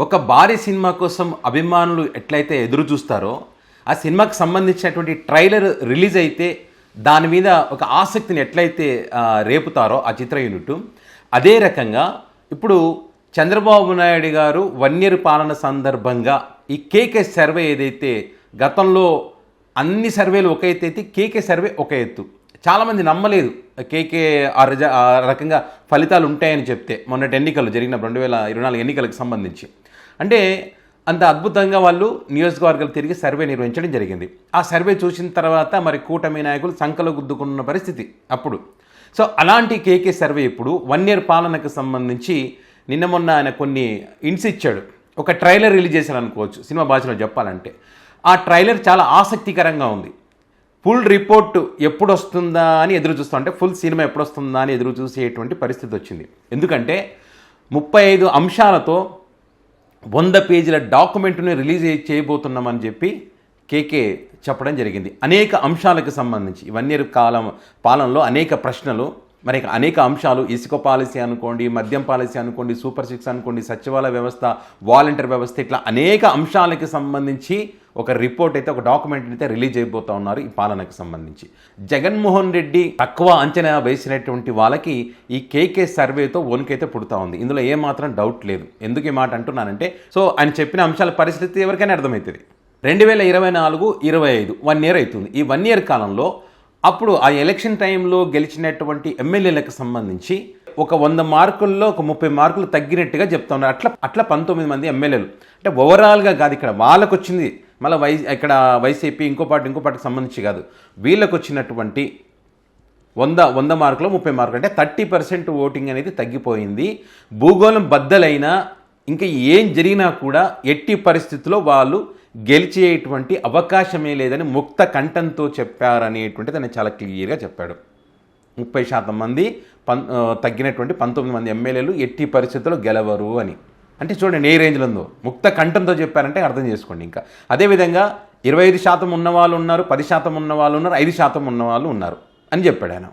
ఒక భారీ సినిమా కోసం అభిమానులు ఎట్లయితే ఎదురు చూస్తారో ఆ సినిమాకి సంబంధించినటువంటి ట్రైలర్ రిలీజ్ అయితే దాని మీద ఒక ఆసక్తిని ఎట్లయితే రేపుతారో ఆ చిత్ర యూనిట్, అదే రకంగా ఇప్పుడు చంద్రబాబు నాయుడు గారు 1 year పాలన సందర్భంగా ఈ కేకే సర్వే ఏదైతే గతంలో అన్ని సర్వేలు ఒక ఎత్తు అయితే కేకే సర్వే ఒక ఎత్తు. చాలామంది నమ్మలేదు కేకే ఆ రకంగా ఫలితాలు ఉంటాయని చెప్తే మొన్నటి ఎన్నికలు జరిగిన 2024 ఎన్నికలకు సంబంధించి. అంటే అంత అద్భుతంగా వాళ్ళు నియోజకవర్గాలు తిరిగి సర్వే నిర్వహించడం జరిగింది. ఆ సర్వే చూసిన తర్వాత మరి కూటమి నాయకులు సంకలో గుద్దుకున్న పరిస్థితి అప్పుడు. సో అలాంటి కేకే సర్వే ఇప్పుడు 1 year పాలనకు సంబంధించి నిన్న మొన్న ఆయన కొన్ని ఇంట్స్ ఇచ్చాడు. ఒక ట్రైలర్ రిలీజ్ చేశారు అనుకోవచ్చు సినిమా భాషలో చెప్పాలంటే. ఆ ట్రైలర్ చాలా ఆసక్తికరంగా ఉంది. ఫుల్ రిపోర్ట్ ఎప్పుడు వస్తుందా అని ఎదురు చూస్తూ అంటే ఫుల్ సినిమా ఎప్పుడు వస్తుందా అని ఎదురు చూసేటువంటి పరిస్థితి వచ్చింది. ఎందుకంటే 35 అంశాలతో 100 పేజీల డాక్యుమెంట్ని రిలీజ్ చేయబోతున్నామని చెప్పి కేకే చెప్పడం జరిగింది. అనేక అంశాలకు సంబంధించి 1 year పాలనలో అనేక ప్రశ్నలు, మరి అనేక అంశాలు, ఇసుక పాలసీ అనుకోండి, మద్యం పాలసీ అనుకోండి, సూపర్ 6 అనుకోండి, సచివాలయ వ్యవస్థ, వాలంటీర్ వ్యవస్థ, ఇట్లా అనేక అంశాలకు సంబంధించి ఒక రిపోర్ట్ అయితే, ఒక డాక్యుమెంట్ అయితే రిలీజ్ అయిపోతూ ఉన్నారు ఈ పాలనకు సంబంధించి. జగన్మోహన్ రెడ్డి తక్కువ అంచనా వేసినటువంటి వాళ్ళకి ఈ కేకే సర్వేతో వణుకైతే పుడుతూ ఉంది. ఇందులో ఏమాత్రం డౌట్ లేదు. ఎందుకు ఈ మాట అంటున్నానంటే, సో ఆయన చెప్పిన అంశాల పరిస్థితి ఎవరికైనా అర్థమవుతుంది. 2024-25 1 year అవుతుంది. ఈ 1 year కాలంలో అప్పుడు ఆ ఎలక్షన్ టైంలో గెలిచినటువంటి ఎమ్మెల్యేలకు సంబంధించి ఒక 100 మార్కుల్లో ఒక 30 మార్కులు తగ్గినట్టుగా చెప్తా ఉన్నారు. అట్లా 19 మంది ఎమ్మెల్యేలు. అంటే ఓవరాల్గా కాదు, ఇక్కడ వాళ్ళకు వచ్చింది, మళ్ళీ ఇక్కడ వైసీపీ ఇంకో పార్టీకి సంబంధించి కాదు, వీళ్ళకు వచ్చినటువంటి 100 మార్కులు 30 మార్కులు అంటే 30% ఓటింగ్ అనేది తగ్గిపోయింది. భూగోళం బద్దలైనా ఇంకా ఏం జరిగినా కూడా ఎట్టి పరిస్థితుల్లో వాళ్ళు గెలిచేటువంటి అవకాశమే లేదని ముక్త కంఠంతో చెప్పారనేటువంటిది ఆయన చాలా క్లియర్గా చెప్పాడు. 30% మంది తగ్గినటువంటి 19 మంది ఎమ్మెల్యేలు ఎట్టి పరిస్థితుల్లో గెలవరు అని. అంటే చూడండి ఏ రేంజ్లో ఉందో, ముక్త కంఠంతో చెప్పారంటే అర్థం చేసుకోండి. ఇంకా అదేవిధంగా 25% ఉన్నవాళ్ళు ఉన్నారు, 10% ఉన్నవాళ్ళు ఉన్నారు, 5% ఉన్నవాళ్ళు ఉన్నారు అని చెప్పాడు ఆయన.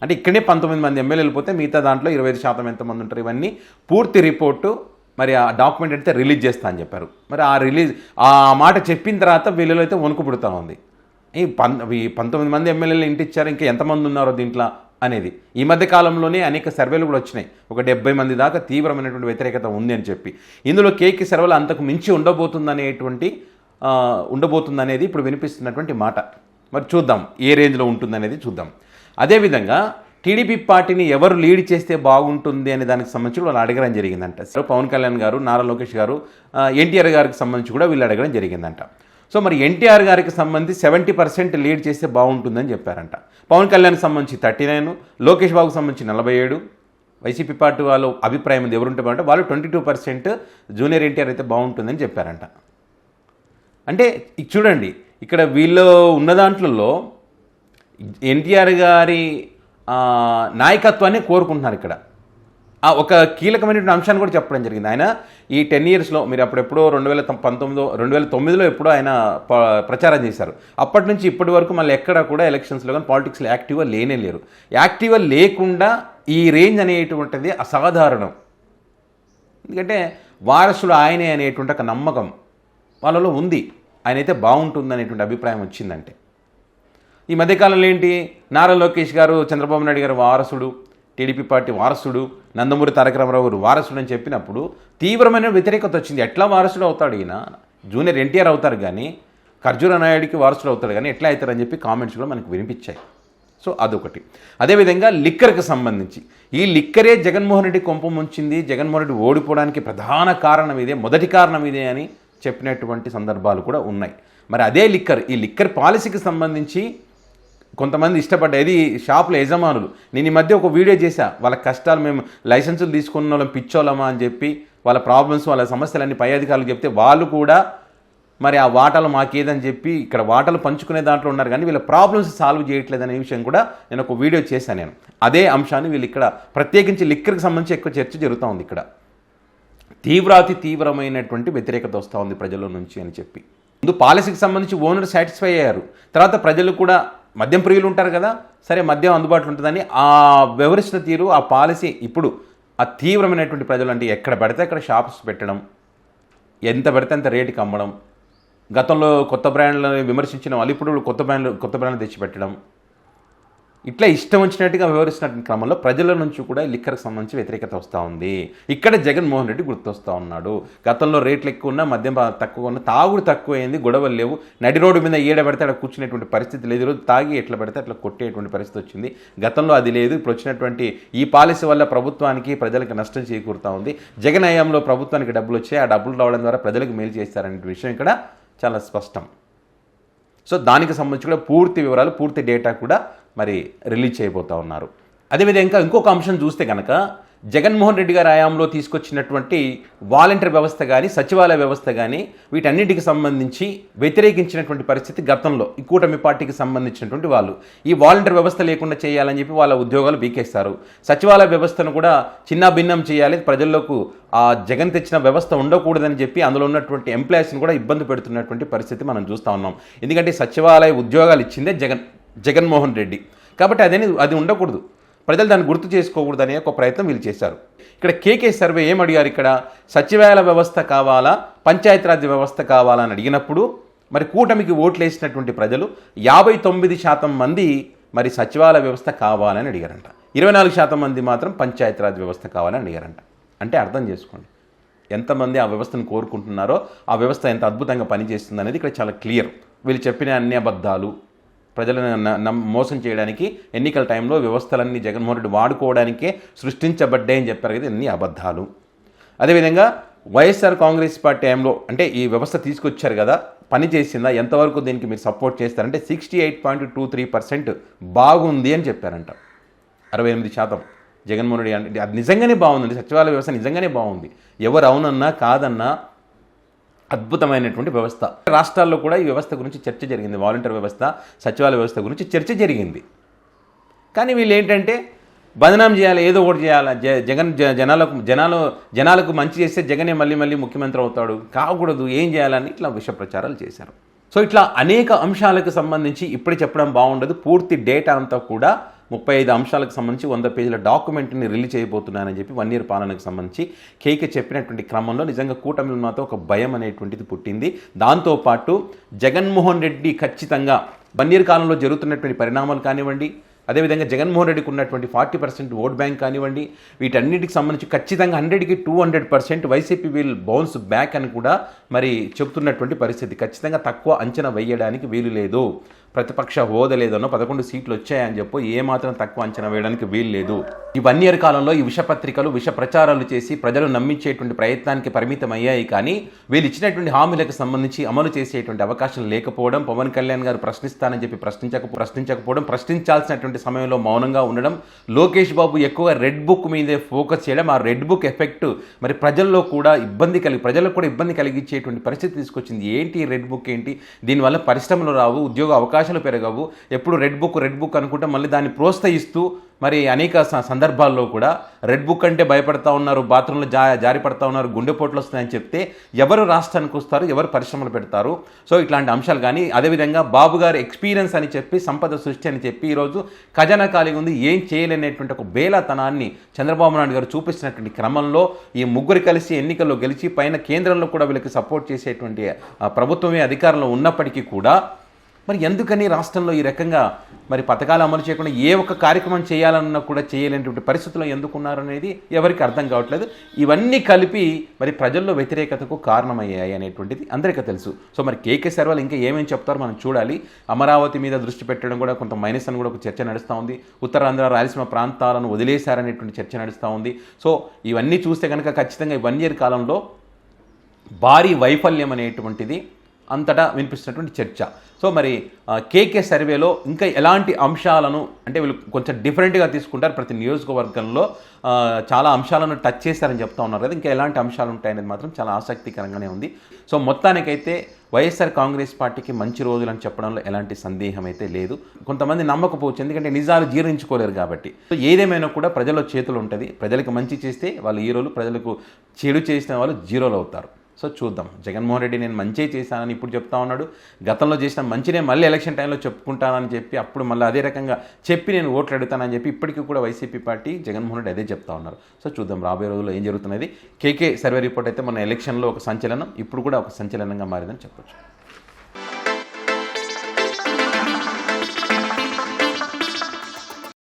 అంటే ఇక్కడే 19 మంది ఎమ్మెల్యేలు పోతే మిగతా దాంట్లో 25% ఎంతమంది ఉంటారు, ఇవన్నీ పూర్తి రిపోర్టు మరి ఆ డాక్యుమెంట్ అయితే రిలీజ్ చేస్తా అని చెప్పారు. మరి ఆ మాట చెప్పిన తర్వాత వీళ్ళలో అయితే వణుకు పుడుతూ ఉంది. ఈ 19 మంది ఎమ్మెల్యేలు ఇంటి ఇచ్చారు, ఇంకా ఎంతమంది ఉన్నారో దీంట్లో అనేది. ఈ మధ్య కాలంలోనే అనేక సర్వేలు కూడా వచ్చినాయి, ఒక 70 మంది దాకా తీవ్రమైనటువంటి వ్యతిరేకత ఉంది అని చెప్పి. ఇందులో కేకే సర్వేలు అంతకు మించి ఉండబోతుందనేది ఇప్పుడు వినిపిస్తున్నటువంటి మాట. మరి చూద్దాం ఏ రేంజ్లో ఉంటుందనేది చూద్దాం. అదేవిధంగా టీడీపీ పార్టీని ఎవరు లీడ్ చేస్తే బాగుంటుంది అనే దానికి సంబంధించి వాళ్ళు అడగడం జరిగిందంట. పవన్ కళ్యాణ్ గారు, నారా లోకేష్ గారు, ఎన్టీఆర్ గారికి సంబంధించి కూడా వీళ్ళు అడగడం జరిగిందంట. సో మరి ఎన్టీఆర్ గారికి సంబంధించి 70% లీడ్ చేస్తే బాగుంటుందని చెప్పారంట. పవన్ కళ్యాణ్కి సంబంధించి 39, లోకేష్ బాబుకి సంబంధించి 47, వైసీపీ పార్టీ వాళ్ళు అభిప్రాయం ఎవరుంటే బాగుంటే వాళ్ళు 22% జూనియర్ ఎన్టీఆర్ అయితే బాగుంటుందని చెప్పారంట. అంటే చూడండి, ఇక్కడ వీళ్ళు ఉన్న దాంట్లో ఎన్టీఆర్ గారి నాయకత్వాన్ని కోరుకుంటున్నారు. ఇక్కడ ఒక కీలకమైనటువంటి అంశాన్ని కూడా చెప్పడం జరిగింది. ఆయన ఈ 10 yearsలో మీరు అప్పుడెప్పుడో 2009లో ఎప్పుడో ఆయన ప్రచారం చేశారు. అప్పటి నుంచి ఇప్పటి వరకు మళ్ళీ ఎక్కడ కూడా ఎలక్షన్స్లో కానీ పాలిటిక్స్లో యాక్టివ్గా లేరు. యాక్టివ్గా లేకుండా ఈ రేంజ్ అనేటువంటిది అసాధారణం. ఎందుకంటే వారసుడు ఆయనే అనేటువంటి ఒక నమ్మకం వాళ్ళలో ఉంది. ఆయనైతే బాగుంటుంది అనేటువంటి అభిప్రాయం వచ్చిందంటే. ఈ మధ్యకాలంలో ఏంటి, నారా లోకేష్ గారు చంద్రబాబు నాయుడు గారు వారసుడు, టీడీపీ పార్టీ వారసుడు, నందమూరి తారక రామారావు గారు వారసుడు అని చెప్పినప్పుడు తీవ్రమైన వ్యతిరేకత వచ్చింది. ఎట్లా వారసుడు అవుతాడు ఈయన, జూనియర్ ఎన్టీఆర్ అవుతారు కానీ ఖర్జూర నాయుడికి వారసుడు అవుతాడు కానీ ఎట్లా అవుతారని చెప్పి కామెంట్స్ కూడా మనకు వినిపించాయి. సో అదొకటి. అదేవిధంగా లిక్కర్కి సంబంధించి ఈ లిక్కరే జగన్మోహన్ రెడ్డి కొంప ముంచింది, జగన్మోహన్ రెడ్డి ఓడిపోవడానికి ప్రధాన కారణం ఇదే, మొదటి కారణం ఇదే అని చెప్పినటువంటి సందర్భాలు కూడా ఉన్నాయి. మరి అదే ఈ లిక్కర్ పాలసీకి సంబంధించి కొంతమంది ఇష్టపడ్డాయి. షాపుల యజమానులు, నేను ఈ మధ్య ఒక వీడియో చేశా, వాళ్ళ కష్టాలు, మేము లైసెన్సులు తీసుకున్న వాళ్ళం పిచ్చోళ్ళమా అని చెప్పి వాళ్ళ ప్రాబ్లమ్స్, వాళ్ళ సమస్యలన్నీ పై అధికారులు చెప్తే వాళ్ళు కూడా మరి ఆ వాటాలు మాకేదని చెప్పి ఇక్కడ వాటాలు పంచుకునే దాంట్లో ఉన్నారు కానీ వీళ్ళ ప్రాబ్లమ్స్ సాల్వ్ చేయట్లేదనే విషయం కూడా నేను ఒక వీడియో చేశాను. అదే అంశాన్ని వీళ్ళు ఇక్కడ ప్రత్యేకించి లిక్కర్కి సంబంధించి ఎక్కువ చర్చ జరుగుతూ ఉంది. ఇక్కడ తీవ్రమైనటువంటి వ్యతిరేకత వస్తూ ఉంది ప్రజల నుంచి అని చెప్పి. ముందు పాలసీకి సంబంధించి ఓనర్ సాటిస్ఫై అయ్యారు, తర్వాత ప్రజలు కూడా మద్యం ప్రియులు ఉంటారు కదా, సరే మద్యం అందుబాటులో ఉంటుందని ఆ వ్యవహరిస్తున్న తీరు, ఆ పాలసీ ఇప్పుడు ఆ తీవ్రమైనటువంటి ప్రజలు అంటే ఎక్కడ పడితే అక్కడ షాప్స్ పెట్టడం, ఎంత పెడితే అంత రేటుకి అమ్మడం, గతంలో కొత్త బ్రాండ్లను విమర్శించిన వాళ్ళు ఇప్పుడు కొత్త బ్రాండ్లు తెచ్చిపెట్టడం, ఇట్లా ఇష్టం వచ్చినట్టుగా వ్యవహరిస్తున్న క్రమంలో ప్రజల నుంచి కూడా లిక్కర్కి సంబంధించి వ్యతిరేకత వస్తూ ఉంది. ఇక్కడ జగన్మోహన్ రెడ్డి గుర్తొస్తూ ఉన్నాడు. గతంలో రేట్లు ఎక్కువ ఉన్నా, మద్యం తక్కువ ఉన్నా, తాగుడు తక్కువైంది, గొడవలు లేవు, నడి రోడ్డు మీద ఏడ పెడితే అక్కడ కూర్చునేటువంటి పరిస్థితి లేదు, ఈరోజు తాగి ఎట్లా పెడితే అట్లా కొట్టేటువంటి పరిస్థితి వచ్చింది. గతంలో అది లేదు. ఇప్పుడు వచ్చినటువంటి ఈ పాలసీ వల్ల ప్రభుత్వానికి ప్రజలకు నష్టం చేకూరుతూ ఉంది. జగన్ హయాంలో ప్రభుత్వానికి డబ్బులు వచ్చాయి, ఆ డబ్బులు రావడం ద్వారా ప్రజలకు మేలు చేస్తారనే విషయం ఇక్కడ చాలా స్పష్టం. సో దానికి సంబంధించి కూడా పూర్తి వివరాలు, పూర్తి డేటా కూడా మరి రిలీజ్ చేయబోతూ ఉన్నారు. అదేవిధంగా ఇంకొక అంశం చూస్తే కనుక జగన్మోహన్ రెడ్డి గారి హయాంలో తీసుకొచ్చినటువంటి వాలంటీర్ వ్యవస్థ కానీ, సచివాలయ వ్యవస్థ కానీ, వీటన్నిటికి సంబంధించి వ్యతిరేకించినటువంటి పరిస్థితి గతంలో ఈ కూటమి పార్టీకి సంబంధించినటువంటి వాళ్ళు ఈ వాలంటీర్ వ్యవస్థ లేకుండా చేయాలని చెప్పి వాళ్ళ ఉద్యోగాలు బీకేస్తారు. సచివాలయ వ్యవస్థను కూడా చిన్న భిన్నం చేయాలి, ప్రజల్లోకి ఆ జగన్ తెచ్చిన వ్యవస్థ ఉండకూడదని చెప్పి అందులో ఉన్నటువంటి ఎంప్లాయీస్ని కూడా ఇబ్బంది పెడుతున్నటువంటి పరిస్థితి మనం చూస్తూ ఉన్నాం. ఎందుకంటే సచివాలయ ఉద్యోగాలు ఇచ్చిందే జగన్మోహన్ రెడ్డి కాబట్టి అది ఉండకూడదు, ప్రజలు దాన్ని గుర్తు చేసుకోకూడదు అనే ఒక ప్రయత్నం వీళ్ళు చేశారు. ఇక్కడ కేకే సర్వే ఏం అడిగారు, ఇక్కడ సచివాలయ వ్యవస్థ కావాలా, పంచాయతీరాజ్ వ్యవస్థ కావాలా అని అడిగినప్పుడు మరి కూటమికి ఓట్లు వేసినటువంటి ప్రజలు 59% మంది మరి సచివాలయ వ్యవస్థ కావాలని అడిగారంట, 24% మంది మాత్రం పంచాయతీరాజ్ వ్యవస్థ కావాలని అడిగారంట. అంటే అర్థం చేసుకోండి ఎంతమంది ఆ వ్యవస్థను కోరుకుంటున్నారో, ఆ వ్యవస్థ ఎంత అద్భుతంగా పనిచేస్తుంది అనేది ఇక్కడ చాలా క్లియర్. వీళ్ళు చెప్పిన అన్ని అబద్ధాలు, ప్రజలను మోసం చేయడానికి ఎన్నికల టైంలో వ్యవస్థలన్నీ జగన్మోహన్ రెడ్డి వాడుకోవడానికే సృష్టించబడ్డాయని చెప్పారు కదా, ఎన్ని అబద్ధాలు. అదేవిధంగా వైఎస్ఆర్ కాంగ్రెస్ పార్టీ టైంలో అంటే ఈ వ్యవస్థ తీసుకొచ్చారు కదా, పని చేసిందా, ఎంతవరకు దీనికి మీరు సపోర్ట్ చేస్తారంటే 68.23% బాగుంది అని చెప్పారంట. 68% జగన్మోహన్ రెడ్డి అంటే అది నిజంగానే బాగుంది, సచివాలయ వ్యవస్థ నిజంగానే బాగుంది. ఎవరు అవునన్నా కాదన్నా అద్భుతమైనటువంటి వ్యవస్థ. రాష్ట్రాల్లో కూడా ఈ వ్యవస్థ గురించి చర్చ జరిగింది, వాలంటీర్ వ్యవస్థ, సచివాలయ వ్యవస్థ గురించి చర్చ జరిగింది. కానీ వీళ్ళు ఏంటంటే బదనాం చేయాలి, ఏదో ఒకటి చేయాలి, జగన్ జనాలకు మంచి చేస్తే జగనే మళ్ళీ ముఖ్యమంత్రి అవుతాడు, కాకూడదు, ఏం చేయాలని ఇట్లా విష ప్రచారాలు చేశారు. సో ఇట్లా అనేక అంశాలకు సంబంధించి ఇప్పుడే చెప్పడం బాగుండదు. పూర్తి డేటా అంతా కూడా 35 అంశాలకు సంబంధించి 100 పేజీల డాక్యుమెంట్ని రిలీజ్ చేయబోతున్నానని చెప్పి 1 ఇయర్ పాలనకు సంబంధించి కేకే చెప్పినటువంటి క్రమంలో నిజంగా కూటమిలో మాత్రం ఒక భయం అనేటువంటిది పుట్టింది. దాంతోపాటు జగన్మోహన్ రెడ్డి ఖచ్చితంగా 1 ఇయర్ కాలంలో జరుగుతున్నటువంటి పరిణామాలు కానివ్వండి, అదేవిధంగా జగన్మోహన్ రెడ్డికి ఉన్నటువంటి 40% ఓట్ బ్యాంక్ కానివ్వండి, వీటన్నిటికి సంబంధించి ఖచ్చితంగా 100కి 200% వైసీపీ విల్ బౌన్స్ బ్యాక్ అని కూడా మరి చెప్తున్నటువంటి పరిస్థితి. ఖచ్చితంగా తక్కువ అంచనా వేయడానికి వీలు లేదు. ప్రతిపక్ష హోదా లేదనో 11 సీట్లు వచ్చాయని చెప్పో ఏమాత్రం తక్కువ అంచనా వేయడానికి వీలు లేదు. ఈ 1 ఇయర్ కాలంలో ఈ విషపత్రికలు, విష ప్రచారాలు చేసి ప్రజలు నమ్మించేటువంటి ప్రయత్నానికి పరిమితం అయ్యాయి. కానీ వీళ్ళు ఇచ్చినటువంటి హామీలకు సంబంధించి అమలు చేసేటువంటి అవకాశం లేకపోవడం, పవన్ కళ్యాణ్ గారు ప్రశ్నిస్తానని చెప్పి ప్రశ్నించకపోవడం, ప్రశ్నించాల్సినటువంటి సమయంలో మౌనంగా ఉండడం, లోకేష్ బాబు ఎక్కువ రెడ్ బుక్ మీదే ఫోకస్ చేయడం, ఆ రెడ్ బుక్ ఎఫెక్ట్ మరి ప్రజలకు కూడా ఇబ్బంది కలిగించేటువంటి పరిస్థితి తీసుకొచ్చింది. ఏంటి రెడ్ బుక్ ఏంటి, దీనివల్ల పరిశ్రమలు రావు, ఉద్యోగ అవకాశాలు పెరగవు, ఎప్పుడు రెడ్ బుక్ అనుకుంటే మళ్ళీ దాన్ని ప్రోత్సహిస్తూ మరి అనేక సందర్భాల్లో కూడా రెడ్ బుక్ అంటే భయపడతా ఉన్నారు, బాత్రూంలో జారి పడతా ఉన్నారు, గుండెపోట్లు వస్తున్నాయని చెప్తే ఎవరు రాష్ట్రానికి వస్తారు, ఎవరు పరిశ్రమలు పెడతారు? సో ఇట్లాంటి అంశాలు కానీ, అదేవిధంగా బాబు గారి ఎక్స్పీరియన్స్ అని చెప్పి, సంపద సృష్టి అని చెప్పి ఈరోజు ఖజానా ఖాళీగా ఉంది, ఏం చేయలేనటువంటి ఒక బేలాతనాన్ని చంద్రబాబు నాయుడు గారు చూపిస్తున్నటువంటి క్రమంలో ఈ ముగ్గురు కలిసి ఎన్నికల్లో గెలిచి పైన కేంద్రంలో కూడా వీళ్ళకి సపోర్ట్ చేసేటువంటి ప్రభుత్వమే అధికారంలో ఉన్నప్పటికీ కూడా మరి ఎందుకని రాష్ట్రంలో ఈ రకంగా మరి పథకాలు అమలు చేయకుండా ఏ ఒక్క కార్యక్రమం చేయాలన్నా కూడా చేయలేనటువంటి పరిస్థితుల్లో ఎందుకున్నారనేది ఎవరికి అర్థం కావట్లేదు. ఇవన్నీ కలిపి మరి ప్రజల్లో వ్యతిరేకతకు కారణమయ్యాయి అనేటువంటిది అందరికీ తెలుసు. సో మరి కేకే సర్వాలు ఇంకా ఏమేమి చెప్తారో మనం చూడాలి. అమరావతి మీద దృష్టి పెట్టడం కూడా కొంత మైనస్ అని కూడా ఒక చర్చ నడుస్తూ ఉంది. ఉత్తరాంధ్ర, రాయలసీమ ప్రాంతాలను వదిలేశారనేటువంటి చర్చ నడుస్తూ ఉంది. సో ఇవన్నీ చూస్తే కనుక ఖచ్చితంగా 1 ఇయర్ కాలంలో భారీ వైఫల్యం అనేటువంటిది అంతటా వినిపిస్తున్నటువంటి చర్చ. సో మరి కేకే సర్వేలో ఇంకా ఎలాంటి అంశాలను అంటే వీళ్ళు కొంచెం డిఫరెంట్గా తీసుకుంటారు, ప్రతి నియోజకవర్గంలో చాలా అంశాలను టచ్ చేశారని చెప్తా ఉన్నారు కదా, ఇంకా ఎలాంటి అంశాలు ఉంటాయనేది మాత్రం చాలా ఆసక్తికరంగానే ఉంది. సో మొత్తానికైతే వైఎస్ఆర్ కాంగ్రెస్ పార్టీకి మంచి రోజులు అని చెప్పడంలో ఎలాంటి సందేహం అయితే లేదు. కొంతమంది నమ్మకపోవచ్చు, ఎందుకంటే నిజాలు జీర్ణించుకోలేరు కాబట్టి. సో ఏదేమైనా కూడా ప్రజల చేతులు ఉంటుంది. ప్రజలకు మంచి చేస్తే వాళ్ళు హీరోలు, ప్రజలకు చెడు చేసిన వాళ్ళు జీరోలు అవుతారు. సో చూద్దాం. జగన్మోహన్ రెడ్డి నేను మంచి చేశానని ఇప్పుడు చెప్తా ఉన్నాడు. గతంలో చేసిన మంచినే మళ్ళీ ఎలక్షన్ టైంలో చెప్పుకుంటానని చెప్పి అప్పుడు మళ్ళీ అదే రకంగా చెప్పి నేను ఓట్లు అడుగుతానని చెప్పి ఇప్పటికీ కూడా వైసీపీ పార్టీ జగన్మోహన్ రెడ్డి అదే చెప్తా ఉన్నారు. సో చూద్దాం రాబోయే రోజుల్లో ఏం జరుగుతున్నది. కేకే సర్వే రిపోర్ట్ అయితే మన ఎలక్షన్లో ఒక సంచలనం, ఇప్పుడు కూడా ఒక సంచలనంగా మారిందని చెప్పొచ్చు.